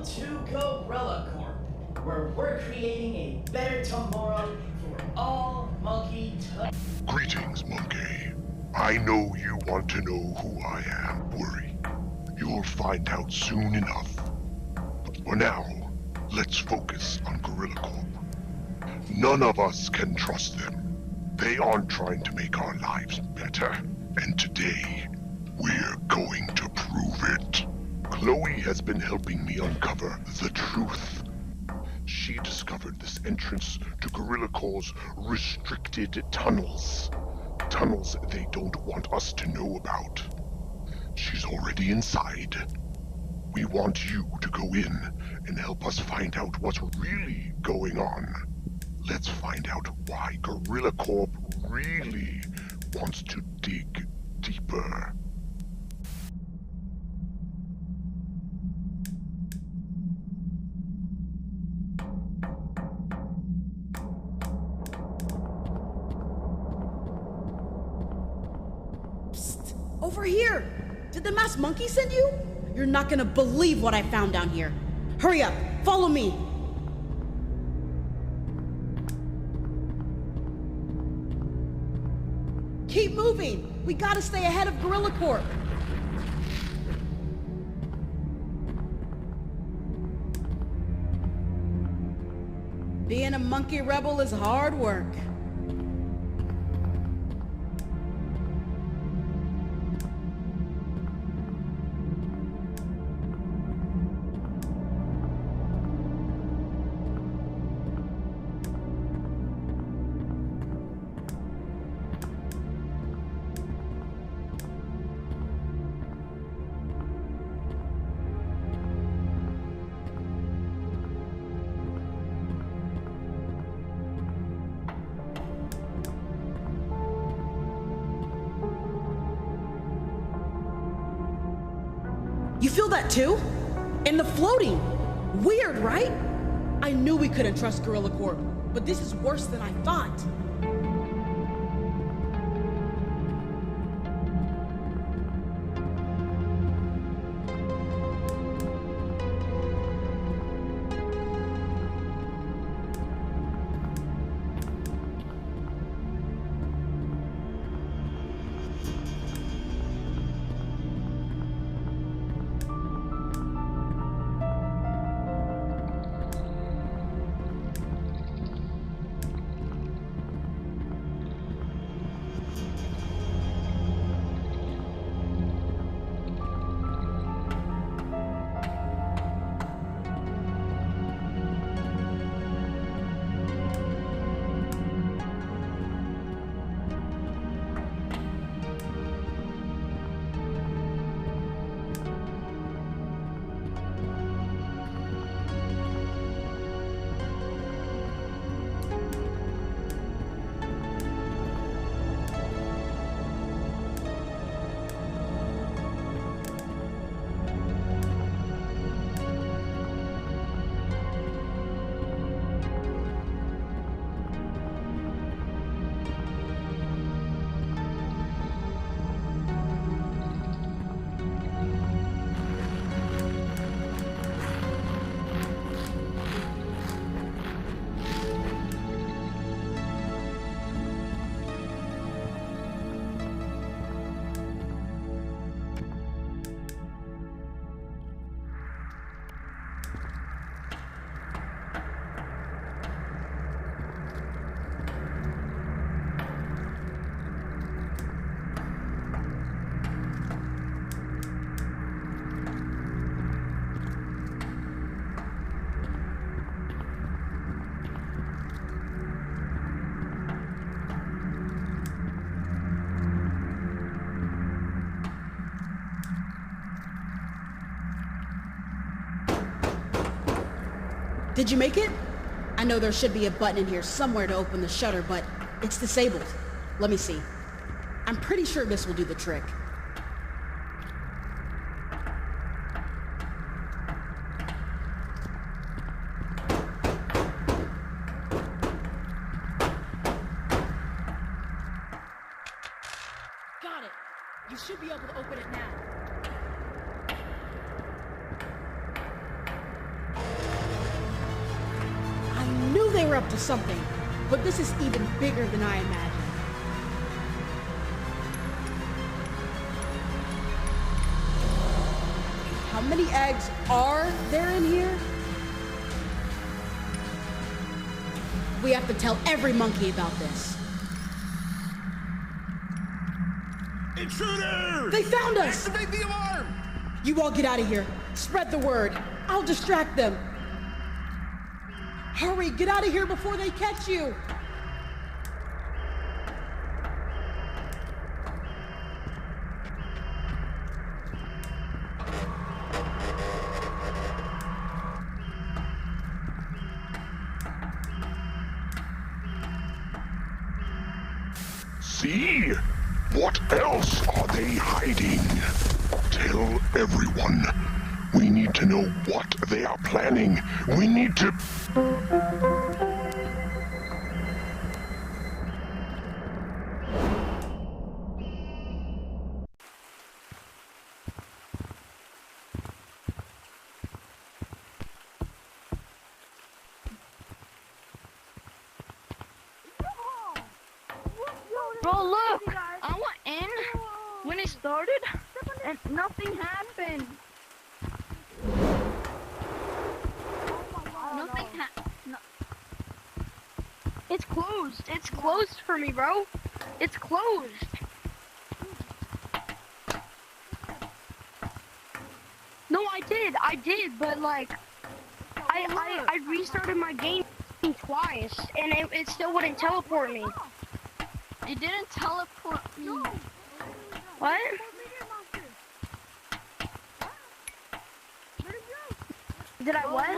to Gorilla Corp, where we're creating a better tomorrow for all monkey Greetings, Monkey. I know you want to know who I am. Worry. You'll find out soon enough. But for now, let's focus on Gorilla Corp. None of us can trust them. They aren't trying to make our lives better. And today, we're going to prove it. Chloe has been helping me uncover the truth. She discovered this entrance to Gorilla Corp's restricted tunnels. Tunnels they don't want us to know about. She's already inside. We want you to go in and help us find out what's really going on. Let's find out why Gorilla Corp really wants to dig deeper. Over here! Did the masked monkey send you? You're not gonna believe what I found down here. Hurry up, follow me! Keep moving! We gotta stay ahead of Gorilla Corp! Being a monkey rebel is hard work. You feel that too? And the floating! Weird, right? I knew we couldn't trust Gorilla Corp, but this is worse than I thought. Did you make it? I know there should be a button in here somewhere to open the shutter, but it's disabled. Let me see. I'm pretty sure this will do the trick. Got it. You should be able to open it now. they're up to something, but this is even bigger than I imagined. How many eggs are there in here? We have to tell every monkey about this. Intruder! They found us! Activate the alarm! You all get out of here. Spread the word. I'll distract them. Hurry, get out of here before they catch you. See? What else are they hiding? Tell everyone. We need to know what they are planning. We need to... Bro, look! I went in when it started, and nothing happened. Nothing happened. It's closed. It's closed for me, bro. It's closed. No, I did, but like, I restarted my game twice, and it still wouldn't teleport me. It didn't teleport me. What? Did I what?